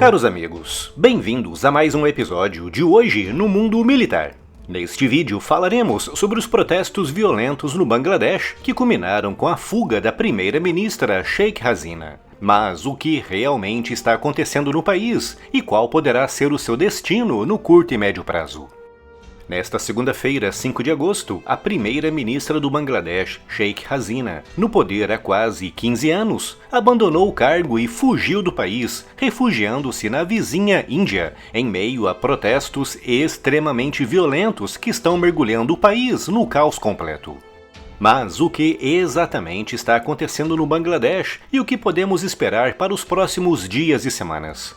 Caros amigos, bem-vindos a mais um episódio de Hoje no Mundo Militar. Neste vídeo falaremos sobre os protestos violentos no Bangladesh que culminaram com a fuga da primeira-ministra Sheikh Hasina. Mas o que realmente está acontecendo no país e qual poderá ser o seu destino no curto e médio prazo? Nesta segunda-feira, 5 de agosto, a primeira-ministra do Bangladesh, Sheikh Hasina, no poder há quase 15 anos, abandonou o cargo e fugiu do país, refugiando-se na vizinha Índia, em meio a protestos extremamente violentos que estão mergulhando o país no caos completo. Mas o que exatamente está acontecendo no Bangladesh e o que podemos esperar para os próximos dias e semanas?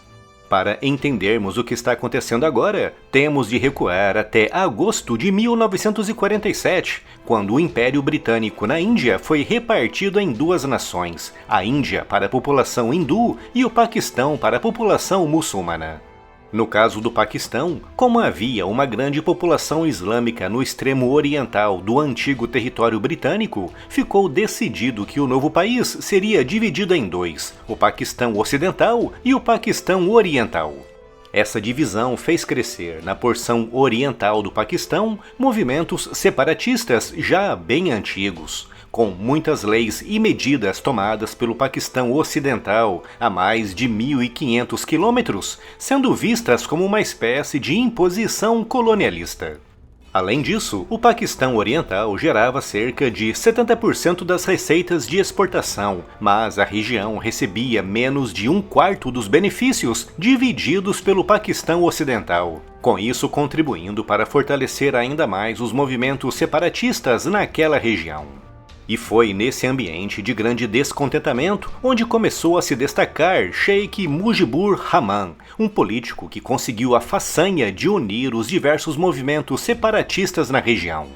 Para entendermos o que está acontecendo agora, temos de recuar até agosto de 1947, quando o Império Britânico na Índia foi repartido em duas nações, a Índia para a população hindu e o Paquistão para a população muçulmana. No caso do Paquistão, como havia uma grande população islâmica no extremo oriental do antigo território britânico, ficou decidido que o novo país seria dividido em dois, o Paquistão Ocidental e o Paquistão Oriental. Essa divisão fez crescer na porção oriental do Paquistão movimentos separatistas já bem antigos, com muitas leis e medidas tomadas pelo Paquistão Ocidental a mais de 1.500 quilômetros, sendo vistas como uma espécie de imposição colonialista. Além disso, o Paquistão Oriental gerava cerca de 70% das receitas de exportação, mas a região recebia menos de um quarto dos benefícios divididos pelo Paquistão Ocidental, com isso contribuindo para fortalecer ainda mais os movimentos separatistas naquela região. E foi nesse ambiente de grande descontentamento onde começou a se destacar Sheikh Mujibur Rahman, um político que conseguiu a façanha de unir os diversos movimentos separatistas na região.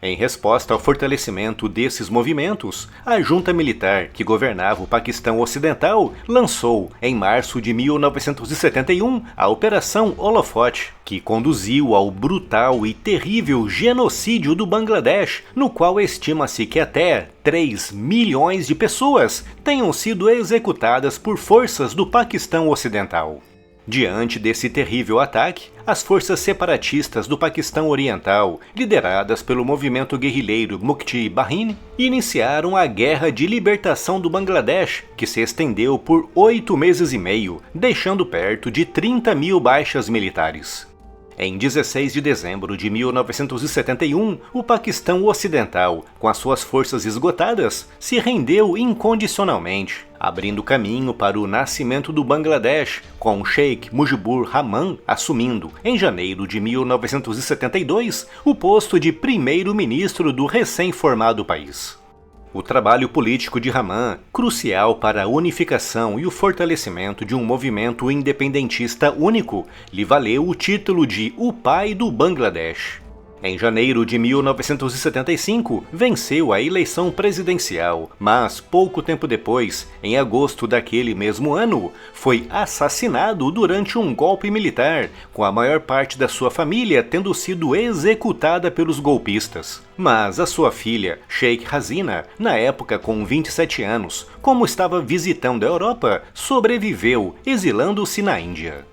Em resposta ao fortalecimento desses movimentos, a junta militar que governava o Paquistão Ocidental lançou, em março de 1971, a Operação Holofote, que conduziu ao brutal e terrível genocídio do Bangladesh, no qual estima-se que até 3 milhões de pessoas tenham sido executadas por forças do Paquistão Ocidental. Diante desse terrível ataque, as forças separatistas do Paquistão Oriental, lideradas pelo movimento guerrilheiro Mukti-Bahini, iniciaram a Guerra de Libertação do Bangladesh, que se estendeu por 8 meses e meio, deixando perto de 30 mil baixas militares. Em 16 de dezembro de 1971, o Paquistão Ocidental, com as suas forças esgotadas, se rendeu incondicionalmente, abrindo caminho para o nascimento do Bangladesh, com Sheikh Mujibur Rahman assumindo, em janeiro de 1972, o posto de primeiro-ministro do recém-formado país. O trabalho político de Rahman, crucial para a unificação e o fortalecimento de um movimento independentista único, lhe valeu o título de o pai do Bangladesh. Em janeiro de 1975, venceu a eleição presidencial, mas pouco tempo depois, em agosto daquele mesmo ano, foi assassinado durante um golpe militar, com a maior parte da sua família tendo sido executada pelos golpistas. Mas a sua filha, Sheikh Hasina, na época com 27 anos, como estava visitando a Europa, sobreviveu, exilando-se na Índia.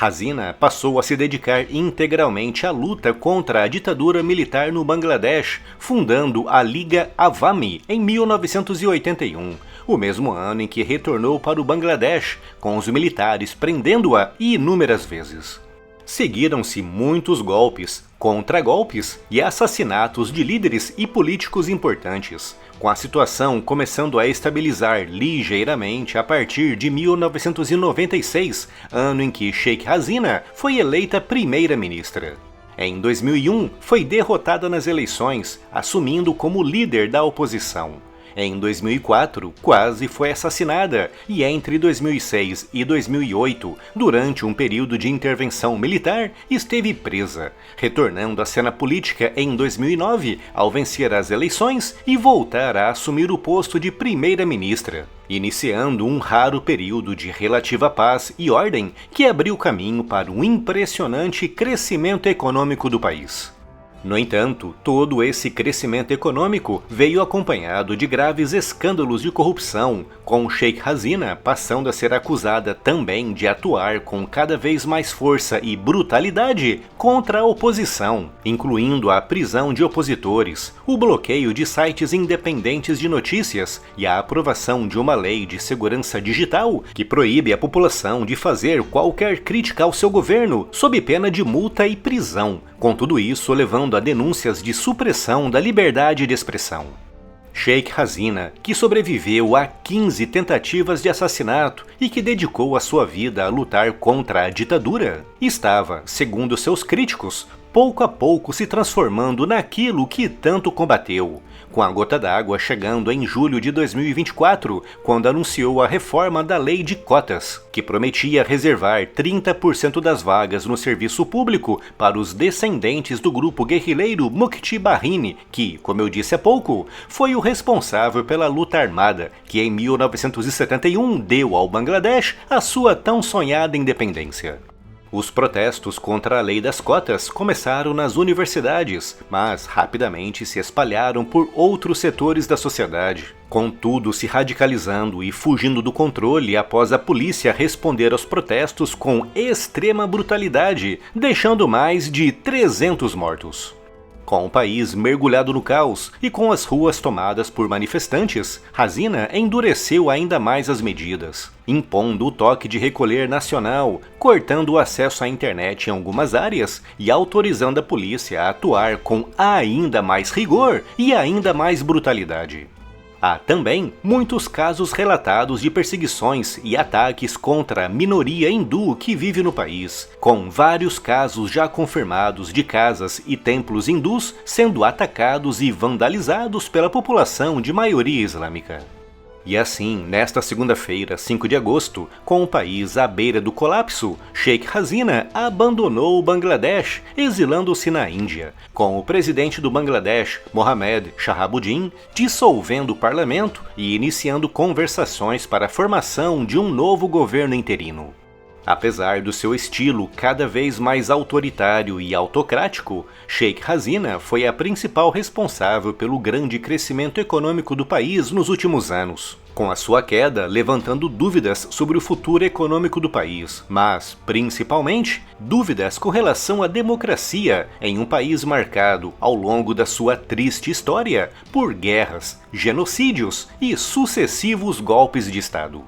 Hasina passou a se dedicar integralmente à luta contra a ditadura militar no Bangladesh, fundando a Liga Awami em 1981, o mesmo ano em que retornou para o Bangladesh, com os militares prendendo-a inúmeras vezes. Seguiram-se muitos golpes, contragolpes e assassinatos de líderes e políticos importantes, com a situação começando a estabilizar ligeiramente a partir de 1996, ano em que Sheikh Hasina foi eleita primeira-ministra. Em 2001, foi derrotada nas eleições, assumindo como líder da oposição. Em 2004, quase foi assassinada e entre 2006 e 2008, durante um período de intervenção militar, esteve presa, retornando à cena política em 2009 ao vencer as eleições e voltar a assumir o posto de primeira-ministra, iniciando um raro período de relativa paz e ordem que abriu caminho para um impressionante crescimento econômico do país. No entanto, todo esse crescimento econômico veio acompanhado de graves escândalos de corrupção, com Sheikh Hasina passando a ser acusada também de atuar com cada vez mais força e brutalidade contra a oposição, incluindo a prisão de opositores, o bloqueio de sites independentes de notícias e a aprovação de uma lei de segurança digital que proíbe a população de fazer qualquer crítica ao seu governo sob pena de multa e prisão, com tudo isso levando a denúncias de supressão da liberdade de expressão. Sheikh Hasina, que sobreviveu a 15 tentativas de assassinato e que dedicou a sua vida a lutar contra a ditadura, estava, segundo seus críticos, pouco a pouco se transformando naquilo que tanto combateu, com a gota d'água chegando em julho de 2024, quando anunciou a reforma da Lei de Cotas, que prometia reservar 30% das vagas no serviço público para os descendentes do grupo guerrilheiro Mukti Bahini, que, como eu disse há pouco, foi o responsável pela luta armada, que em 1971 deu ao Bangladesh a sua tão sonhada independência. Os protestos contra a lei das cotas começaram nas universidades, mas rapidamente se espalharam por outros setores da sociedade, contudo se radicalizando e fugindo do controle após a polícia responder aos protestos com extrema brutalidade, deixando mais de 300 mortos. Com o país mergulhado no caos e com as ruas tomadas por manifestantes, Hasina endureceu ainda mais as medidas, impondo o toque de recolher nacional, cortando o acesso à internet em algumas áreas e autorizando a polícia a atuar com ainda mais rigor e ainda mais brutalidade. Há também muitos casos relatados de perseguições e ataques contra a minoria hindu que vive no país, com vários casos já confirmados de casas e templos hindus sendo atacados e vandalizados pela população de maioria islâmica. E assim, nesta segunda-feira, 5 de agosto, com o país à beira do colapso, Sheikh Hasina abandonou o Bangladesh, exilando-se na Índia, com o presidente do Bangladesh, Mohamed Shahabuddin, dissolvendo o parlamento e iniciando conversações para a formação de um novo governo interino. Apesar do seu estilo cada vez mais autoritário e autocrático, Sheikh Hasina foi a principal responsável pelo grande crescimento econômico do país nos últimos anos, com a sua queda levantando dúvidas sobre o futuro econômico do país, mas, principalmente, dúvidas com relação à democracia em um país marcado, ao longo da sua triste história, por guerras, genocídios e sucessivos golpes de Estado.